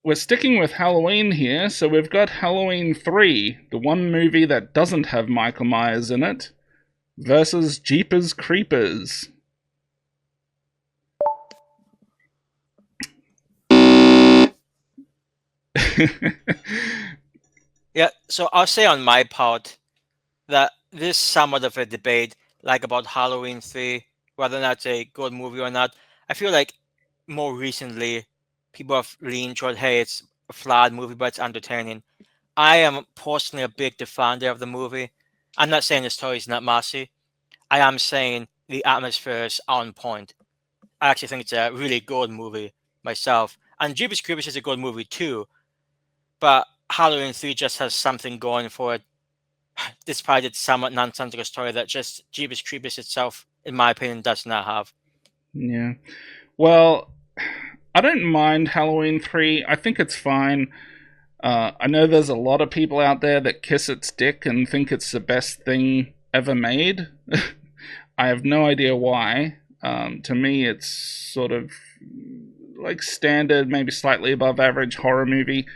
we're sticking with Halloween here, so we've got Halloween 3, the one movie that doesn't have Michael Myers in it, versus Jeepers Creepers. Yeah, so I'll say on my part that this is somewhat of a debate, like about Halloween 3, whether or not it's a good movie or not. I feel like more recently, people have leaned toward, hey, it's a flawed movie, but it's entertaining. I am personally a big defender of the movie. I'm not saying the story is not messy. I am saying the atmosphere is on point. I actually think it's a really good movie myself. And Jeepers Creepers is a good movie too, but Halloween 3 just has something going for it, despite its somewhat nonsensical story that just Jeepers Creepers itself, in my opinion, does not have. Yeah. Well, I don't mind Halloween 3. I think it's fine. I know there's a lot of people out there that kiss its dick and think it's the best thing ever made. I have no idea why. To me, it's sort of like standard, maybe slightly above average horror movie.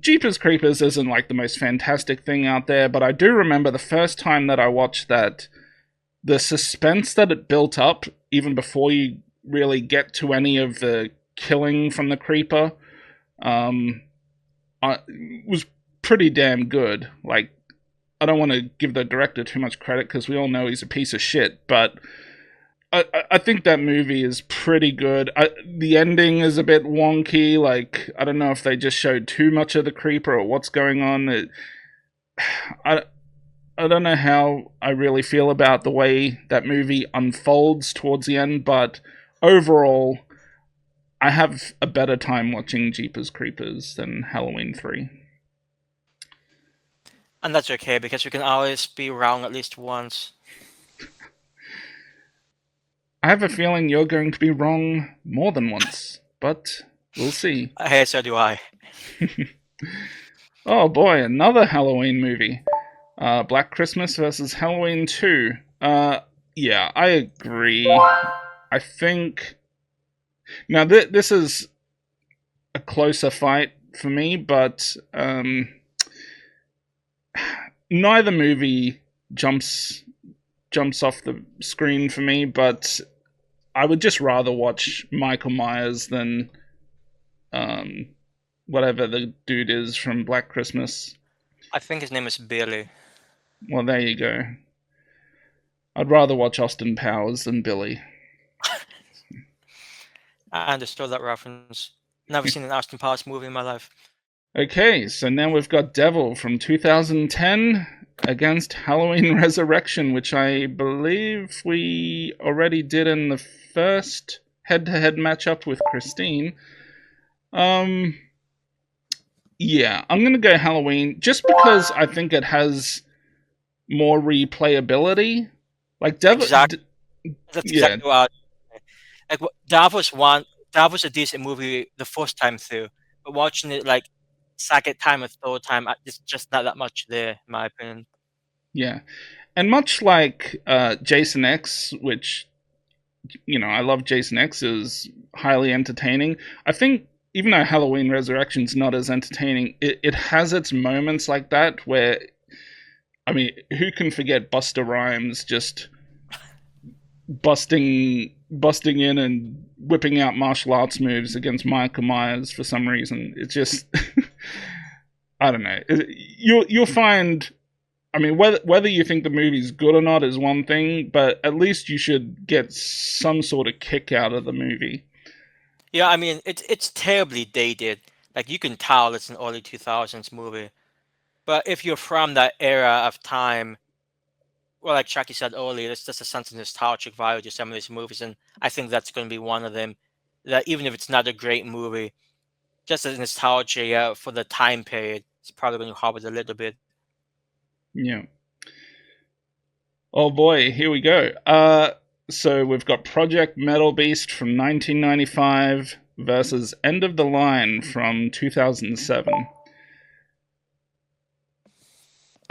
Jeepers Creepers isn't like the most fantastic thing out there, but I do remember the first time that I watched that, the suspense that it built up, even before you really get to any of the killing from the creeper, um, was pretty damn good. Like, I don't want to give the director too much credit because we all know he's a piece of shit, but I think that movie is pretty good. The ending is a bit wonky. Like, I don't know if they just showed too much of the creeper or what's going on. I, I don't know how I really feel about the way that movie unfolds towards the end, but overall, I have a better time watching Jeepers Creepers than Halloween 3. And that's okay because we can always be wrong at least once. I have a feeling you're going to be wrong more than once, but we'll see. Hey, so do I. Oh boy, another Halloween movie. Black Christmas versus Halloween 2. Yeah, I agree. I think. Now, this is a closer fight for me, but neither movie jumps off the screen for me, but I would just rather watch Michael Myers than whatever the dude is from Black Christmas. I think his name is Billy. Well, there you go. I'd rather watch Austin Powers than Billy. I understood that reference. Never seen an Austin Powers movie in my life. Okay, so now we've got Devil from 2010 against Halloween Resurrection, which I believe we already did in the first head-to-head matchup with Christine. Yeah, I'm gonna go Halloween just because I think it has more replayability. Like Devil, Exactly. That's yeah, exactly what. Like That was a decent movie the first time through, but watching it like second time or third time, it's just not that much there, in my opinion. yeah, and much like Jason X, which I love Jason X, is highly entertaining. I think even though Halloween Resurrection's not as entertaining, it has its moments like that where, I mean, who can forget Buster Rhymes just busting in and whipping out martial arts moves against Michael Myers for some reason? It's just I don't know. You'll find. I mean, whether you think the movie's good or not is one thing, but at least you should get some sort of kick out of the movie. Yeah, I mean it's terribly dated. Like you can tell it's an early 2000s movie. But if you're from that era of time, well, like Chucky said earlier, there's just a sense of nostalgic value to some of these movies, and I think that's going to be one of them. That even if it's not a great movie, just as nostalgia for the time period, it's probably going to help it a little bit. Yeah. Oh boy, here we go. So we've got Project Metal Beast from 1995 versus End of the Line from 2007.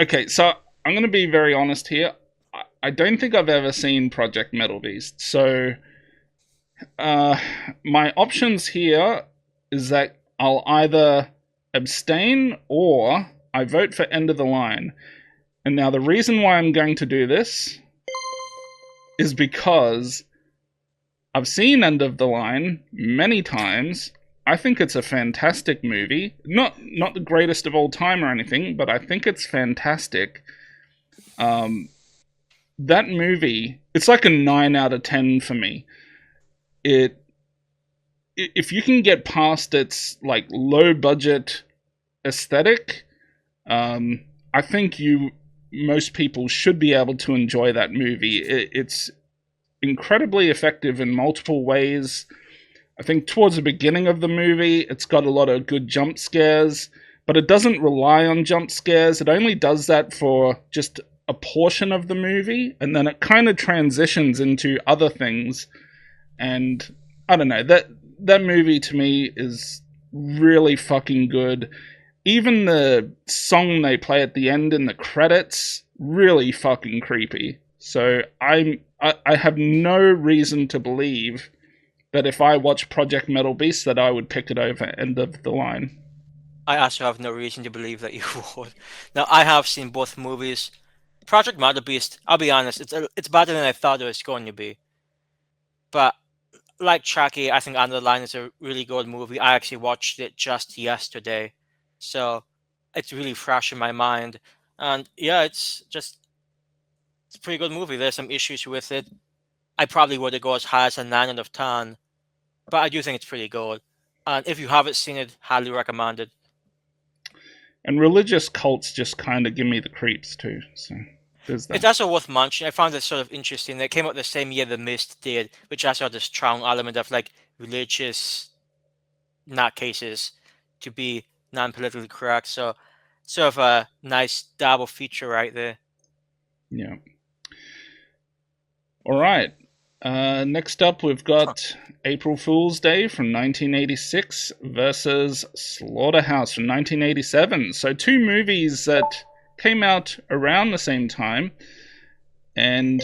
Okay, so I'm going to be very honest here. I don't think I've ever seen Project Metal Beast. So my options here is that I'll either abstain or I vote for End of the Line. And now the reason why I'm going to do this is because I've seen End of the Line many times. I think it's a fantastic movie. Not the greatest of all time or anything, but I think it's fantastic. Um, that movie, it's like a 9 out of 10 for me. It if you can get past its like low budget aesthetic, I think you most people should be able to enjoy that movie. It's incredibly effective in multiple ways. I think towards the beginning of the movie, it's got a lot of good jump scares, but it doesn't rely on jump scares. It only does that for just a portion of the movie, and then it kind of transitions into other things. And I don't know, that movie to me is really fucking good. Even the song they play at the end in the credits, really fucking creepy. So I have no reason to believe that if I watch Project Metal Beast that I would pick it over End of the Line. I also have no reason to believe that you would. Now, I have seen both movies. Project Mother Beast, I'll be honest, it's better than I thought it was going to be. But like Chucky, I think Under the Line is a really good movie. I actually watched it just yesterday, so it's really fresh in my mind. And yeah, it's a pretty good movie. There's some issues with it. I probably would go as high as a 9 out of 10, but I do think it's pretty good. And if you haven't seen it, highly recommend it. And religious cults just kind of give me the creeps too. So there's It's that. also worth mentioning. I found it sort of interesting. They came out the same year The Mist did, which also had this strong element of like religious nutcases to be non-politically correct. So sort of a nice double feature right there. Yeah. All right. Next up, we've got April Fool's Day from 1986 versus Slaughterhouse from 1987. So, two movies that came out around the same time. And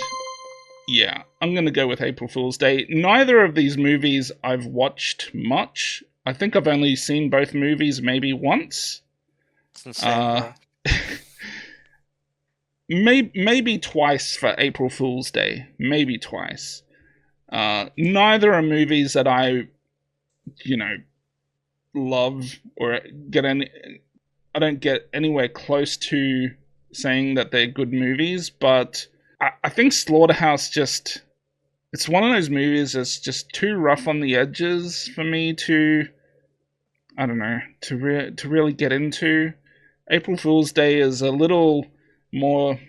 yeah, I'm going to go with April Fool's Day. Neither of these movies I've watched much. I think I've only seen both movies maybe once. It's insane, Uh, bro. maybe twice for April Fool's Day. Maybe twice. Neither are movies that I, you know, love or get any. I don't get anywhere close to saying that they're good movies, but I think Slaughterhouse just. It's one of those movies that's just too rough on the edges for me to. I don't know, to really get into. April Fool's Day is a little more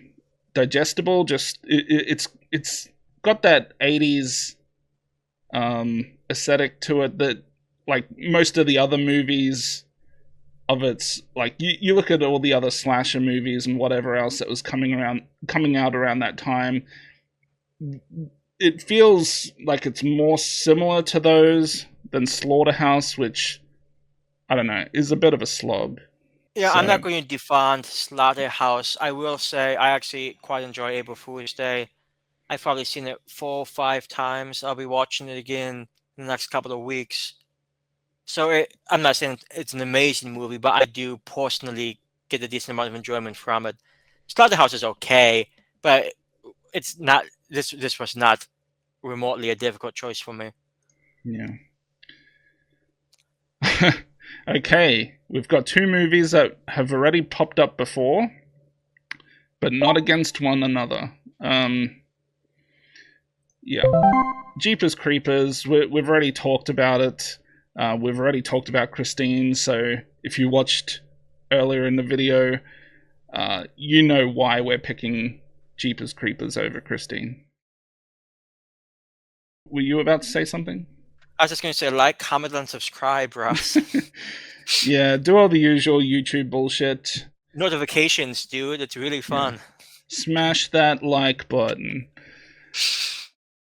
digestible. Just it's got that 80s aesthetic to it that like most of the other movies of its like you look at all the other slasher movies and whatever else that was coming out around that time. It feels like it's more similar to those than Slaughterhouse, which I don't know is a bit of a slog. Yeah, I'm So not going to defend Slaughterhouse. I will say I actually quite enjoy April Fool's Day. I've probably seen it 4 or 5 times. I'll be watching it again in the next couple of weeks. So I'm not saying it's an amazing movie, but I do personally get a decent amount of enjoyment from it. Slaughterhouse is okay, but it's not. This was not remotely a difficult choice for me. yeah. Okay, we've got two movies that have already popped up before, but not against one another. Yeah, Jeepers Creepers. We've already talked about it. We've already talked about Christine. So if you watched earlier in the video, you know why we're picking Jeepers Creepers over Christine. Were you about to say something? I was just going to say like, comment, and subscribe, Russ. Yeah, do all the usual YouTube bullshit. Notifications, dude. It's really Yeah. fun. Smash that like button.